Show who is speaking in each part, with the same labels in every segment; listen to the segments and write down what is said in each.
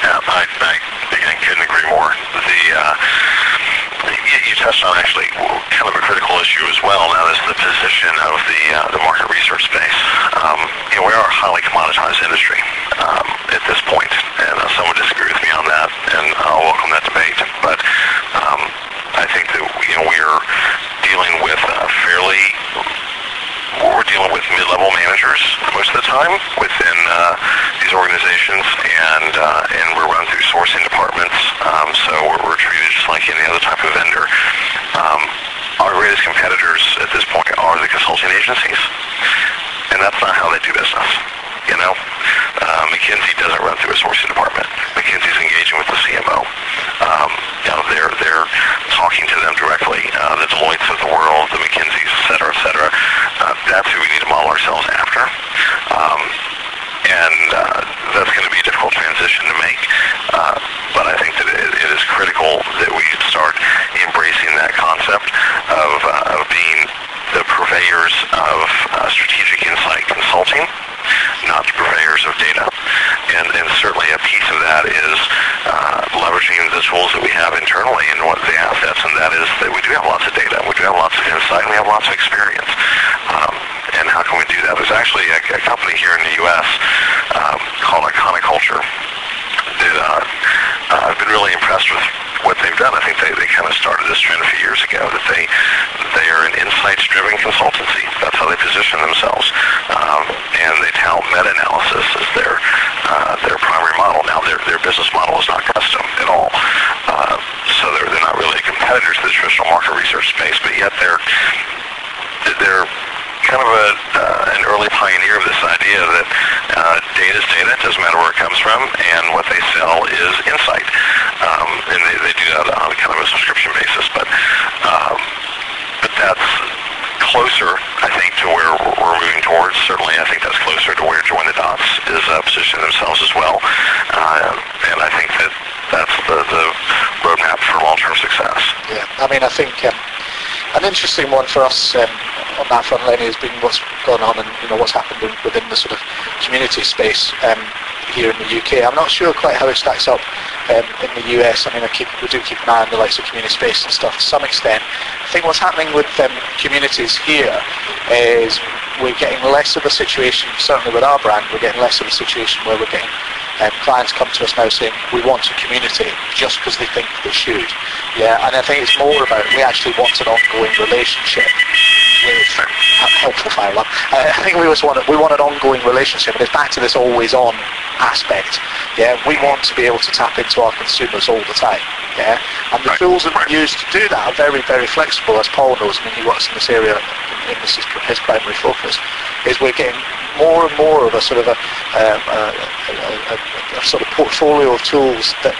Speaker 1: Yeah, I again couldn't agree more. You touched on actually kind of a critical issue as well. Now, this is the position of the market research space. We are a highly commoditized industry at this point, and some would disagree with me on that, and I'll welcome that debate. But I think that we're dealing with we're dealing with mid-level managers most of the time within these organizations, and we're run through sourcing departments, so we're treated just like any other type of vendor. Our greatest competitors at this point are the consulting agencies, and that's not how they do business. McKinsey doesn't run through a sourcing department. McKinsey's engaging with the CMO. They're talking to them directly. The Deloittes of the world, the McKinseys, et cetera, et cetera. That's who we need to model ourselves after. And that's going to be a difficult transition to make. But I think that it is critical that we start embracing that concept of being the purveyors of strategic insight consulting, not the purveyors of data. And certainly a piece of that is leveraging the tools that we have internally and what the assets, and that is that we do have lots of data, we do have lots of insight, and we have lots of experience. And how can we do that? There's actually a company here in the U.S. Called Iconic Culture that I've been really impressed with what they've done. I think they kind of started this trend a few years ago, that they are an insights-driven consultancy. That's how they position themselves. And they tout meta-analysis as their primary model. Now, their business model is not custom at all. So they're not really a competitor to the traditional market research space, but yet they're kind of an early pioneer of this idea that data is data, it doesn't matter where it comes from, and what they sell is insight. And they do that on kind of a subscription basis, but that's closer, I think, to where we're moving towards. Certainly, I think that's closer to where Join the Dots is positioning themselves as well. And I think that's the roadmap for long-term success.
Speaker 2: Yeah, I mean, I think an interesting one for us on that front, Lenny, has been what's gone on and what's happened within the sort of community space here in the UK. I'm not sure quite how it stacks up in the US. I mean, we do keep an eye on the likes of community space and stuff to some extent. I think what's happening with communities here is we're getting less of a situation, certainly with our brand, we're getting less of a situation where we're getting clients come to us now saying we want a community just because they think they should. Yeah, and I think it's more about we actually want an ongoing relationship with helpful fire alarm. I think we want an ongoing relationship, and it's back to this always on aspect. Yeah, we want to be able to tap into our consumers all the time. Yeah, and the tools that we use to do that are very, very flexible, as Paul knows. I mean, he works in this area, and this is his primary focus. Is we're getting more and more of a sort of a sort of portfolio of tools that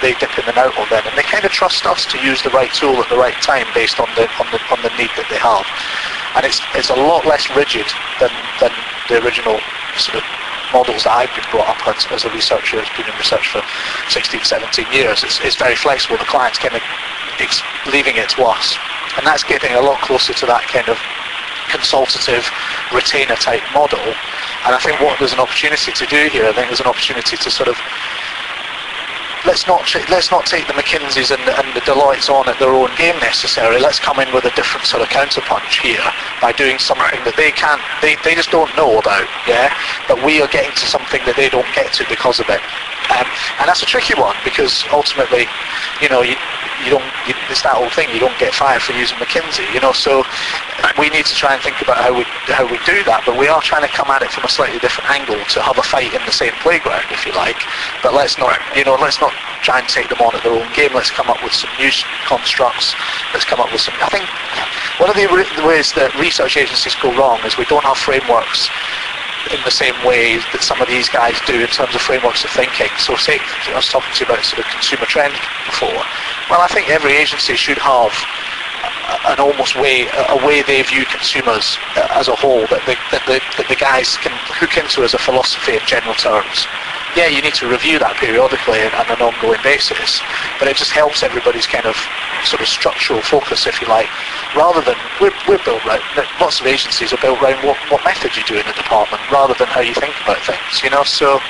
Speaker 2: they dip in and out of then, and they kind of trust us to use the right tool at the right time based on the need that they have. And it's a lot less rigid than the original sort of models that I've been brought up as a researcher, who's been in research for 16, 17 years. It's very flexible. The client's kind of leaving it to us, and that's getting a lot closer to that kind of consultative retainer type model. And I think what there's an opportunity to do here, I think there's an opportunity to sort of let's not take the McKinseys and the Deloittes on at their own game necessarily. Let's come in with a different sort of counterpunch here by doing something that they just don't know about, yeah. But we are getting to something that they don't get to because of it, and that's a tricky one because ultimately, it's that old thing. You don't get fired for using McKinsey, So we need to try and think about how we do that. But we are trying to come at it from a slightly different angle to have a fight in the same playground, if you like. But let's not try and take them on at their own game. Let's come up with some new constructs. Let's come up with some. I think one of the ways that research agencies go wrong is we don't have frameworks in the same way that some of these guys do in terms of frameworks of thinking. So say, I was talking to you about sort of consumer trend before. Well, I think every agency should have a way they view consumers as a whole, that the guys can hook into as a philosophy in general terms. Yeah, you need to review that periodically and on an ongoing basis, but it just helps everybody's kind of sort of structural focus, if you like, rather than we're built around, lots of agencies are built around what method you do in a department rather than how you think about things, So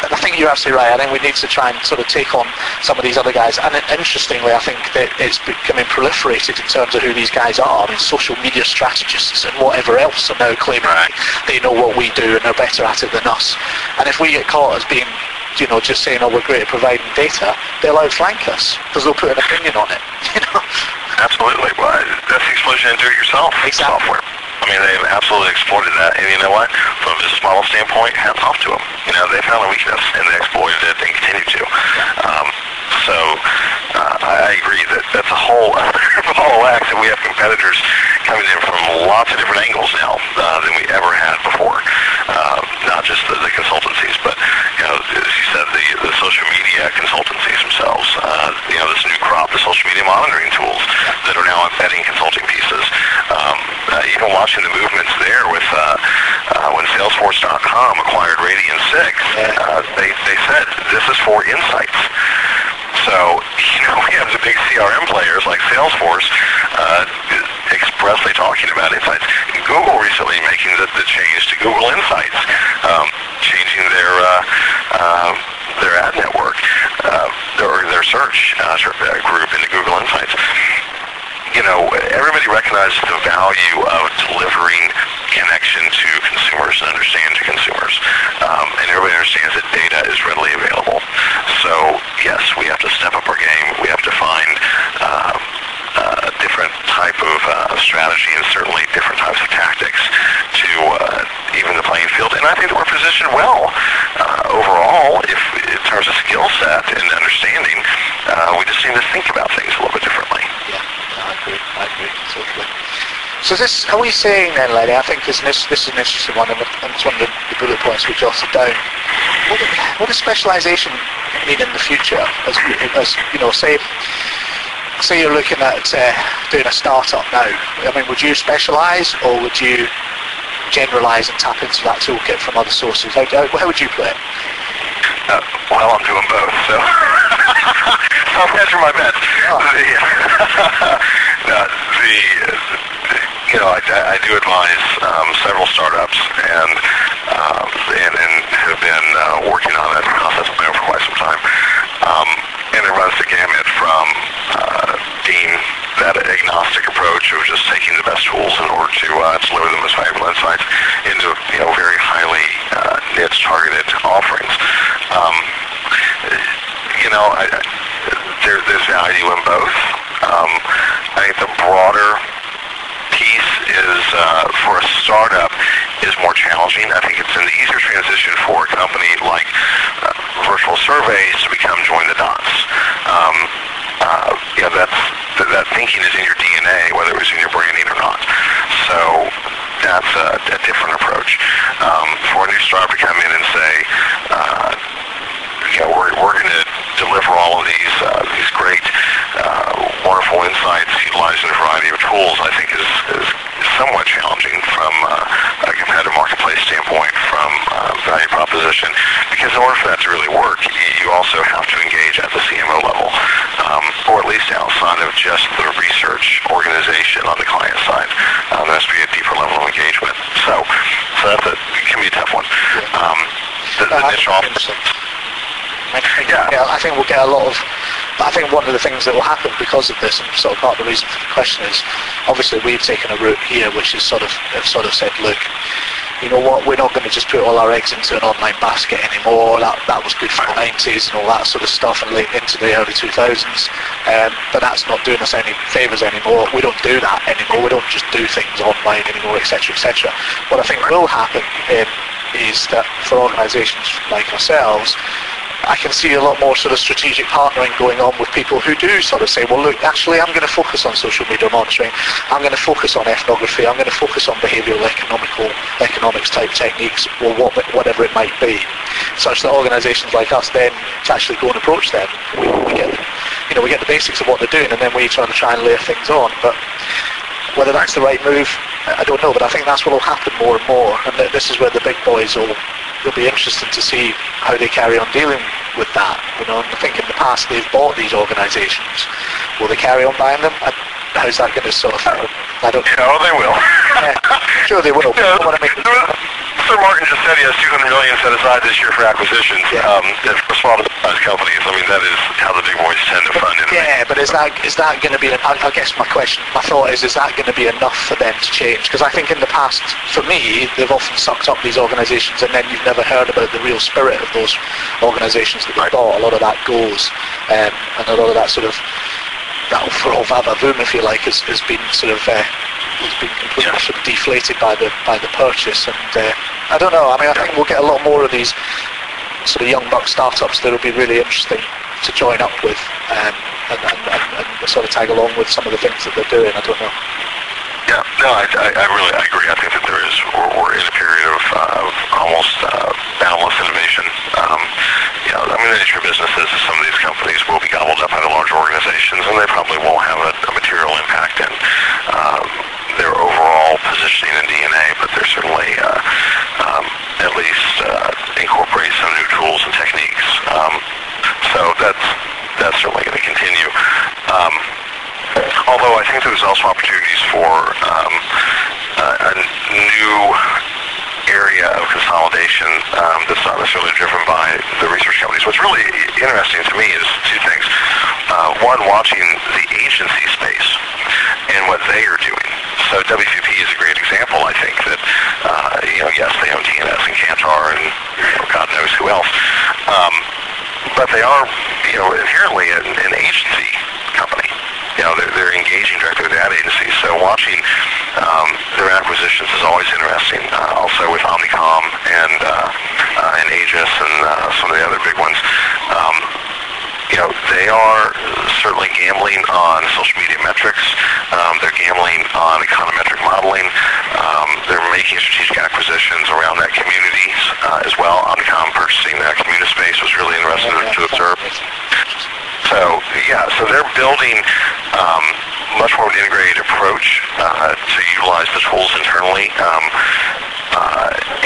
Speaker 2: I think think you're absolutely right. I think we need to try and sort of take on some of these other guys. And interestingly, I think that it's becoming proliferated in terms of who these guys are. I mean, social media strategists and whatever else are now claiming they know what we do and they're better at it than us. And if we get caught as being, just saying, oh, we're great at providing data, they'll outflank us because they'll put an opinion on it.
Speaker 1: Absolutely. Well, that's the explosion in do-it-yourself software. I mean, they've absolutely exploited that, and you know what? From a business model standpoint, hats off to them. They found a weakness, and they exploited it and continue to. I agree that that's a whole other ball of wax, and we have competitors coming in from lots of different angles now than we ever had before. Not just the consultancies, but as you said, the social media consultancies themselves. This new crop of social media monitoring tools that are now embedding consulting pieces. Even watching the movements there with when Salesforce.com acquired Radian6, they said this is for insights. So, we have the big CRM players like Salesforce expressly talking about insights. Google recently making the change to Google Insights, changing their ad network, their search group into Google Insights. Everybody recognizes the value of delivering connection to consumers and understand to consumers. And everybody understands that data is readily available. So, yes, we have to step up our game. We have to find a different type of strategy and certainly different types of tactics to even the playing field. And I think that we're positioned well overall in terms of skill set and understanding. We just need to think about things a little bit differently.
Speaker 2: Yeah. I agree, totally. So are we saying then, Lenny, I think this is an interesting one, and it's one of the bullet points we jotted down. What does specialisation mean in the future? As say you're looking at doing a startup now. I mean, would you specialise, or would you generalise and tap into that toolkit from other sources? How would you play it?
Speaker 1: Well, I'm doing both, so I'll answer my bets. I do advise several startups and have been working on that process for quite some time. And it runs the gamut from being that agnostic approach of just taking the best tools in order to deliver the most valuable insights into very highly niche targeted offerings. There's value in both. I think the broader piece is for a startup is more challenging. I think it's an easier transition for a company like Virtual Surveys to become join the dots. That thinking is in your DNA, whether it was in your branding or not. So that's a different approach. For a new startup to come in and say, we're going to deliver all of these great, wonderful insights utilizing a variety of tools, I think is somewhat challenging from a competitive marketplace standpoint, from value proposition, because in order for that to really work, you also have to engage at the CMO level, or at least outside of just the research organization on the client side. There has to be a deeper level of engagement. So it can be a tough one. The niche office.
Speaker 2: I think we'll get a lot of. I think one of the things that will happen because of this, and sort of part of the reason for the question is, obviously we've taken a route here which is sort of said, look, you know what, we're not going to just put all our eggs into an online basket anymore. That was good for the 90s and all that sort of stuff, and late into the early 2000s. But that's not doing us any favours anymore. We don't do that anymore. We don't just do things online anymore, etc., etc. What I think will happen is that for organisations like ourselves, I can see a lot more sort of strategic partnering going on with people who do sort of say, well, look, actually, I'm going to focus on social media monitoring. I'm going to focus on ethnography. I'm going to focus on behavioural economics type techniques, or whatever it might be, such that organisations like us then to actually go and approach them. We get the basics of what they're doing, and then we try and layer things on. But whether that's the right move, I don't know. But I think that's what will happen more and more, and this is where the big boys will. It'll be interesting to see how they carry on dealing with that. And I think in the past they've bought these organisations. Will they carry on buying them? How's that going to sort of? I don't know.
Speaker 1: They will.
Speaker 2: Sure they will.
Speaker 1: The Sir Martin just said he has $200 million set aside this year for acquisitions.
Speaker 2: Yeah.
Speaker 1: For small to mid-sized companies, I mean, that is how the big boys tend to fund innovation.
Speaker 2: Yeah, but is that going to be? I guess my thought is that going to be enough for them to change? Because I think in the past, for me, they've often sucked up these organisations, and then you've never heard about the real spirit of those organisations that they bought. A lot of that goes, and a lot of that sort of that overall vava-voom, if you like, has been sort of has been completely sort of deflated by the purchase. And I don't know. I mean, I think we'll get a lot more of these sort of young buck startups that will be really interesting to join up with and sort of tag along with some of the things that they're doing. I don't know.
Speaker 1: Yeah, no, I agree. I think that there is, we're in a period of almost boundless innovation. I mean, the nature of businesses is some of these companies will be gobbled up by the larger organizations, and they probably won't have a material impact in their overall positioning and DNA, but they're certainly at least incorporate some new tools and techniques. So that's certainly going to continue. Although I think there's also opportunities for a new area of consolidation that's not necessarily driven by the research companies. What's really interesting to me is two things. One, watching the agency space and what they are doing. So WPP is a great example, I think, that, yes, they own TNS and Kantar and God knows who else. But they are, inherently an agency company. They're engaging directly with ad agencies. So watching their acquisitions is always interesting. Also with Omnicom and Aegis and some of the other big ones. They are certainly gambling on social media metrics. They're gambling on econometric modeling. They're making strategic acquisitions around that community as well. Omnicom purchasing that community space was really interesting to observe. So they're building much more of an integrated approach to utilize the tools internally.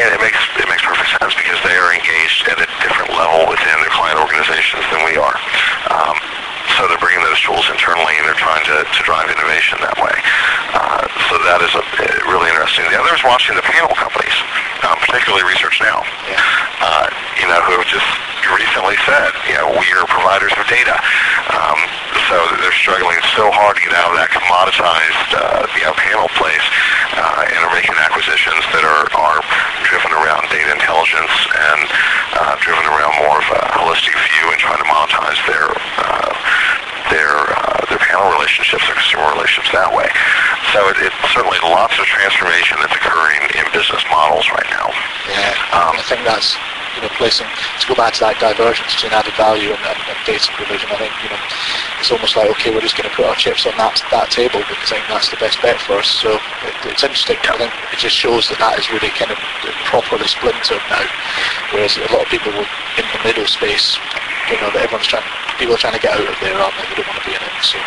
Speaker 1: And it makes perfect sense because they are engaged at a different level within their client organizations than we are. So they're bringing those tools internally and they're trying to drive innovation that way. So that is really interesting. The other is watching the panel companies, particularly Research Now, who have just recently said, we are providers of data. So they're struggling so hard to get out of that commoditized panel place and are making acquisitions that are driven around data intelligence and driven around more of a holistic view and trying to monetize their panel relationships or consumer relationships that way. So it's certainly lots of transformation that's occurring in business models right now.
Speaker 2: Yeah, I think that's placing, to go back to that divergence between added value and data provision. I think it's almost like, okay, we're just going to put our chips on that table because I think that's the best bet for us. So it's interesting. I think it just shows that is really kind of properly splintered now, whereas a lot of people in the middle space, that people are trying to get out of there, aren't they? They don't want to be in it. So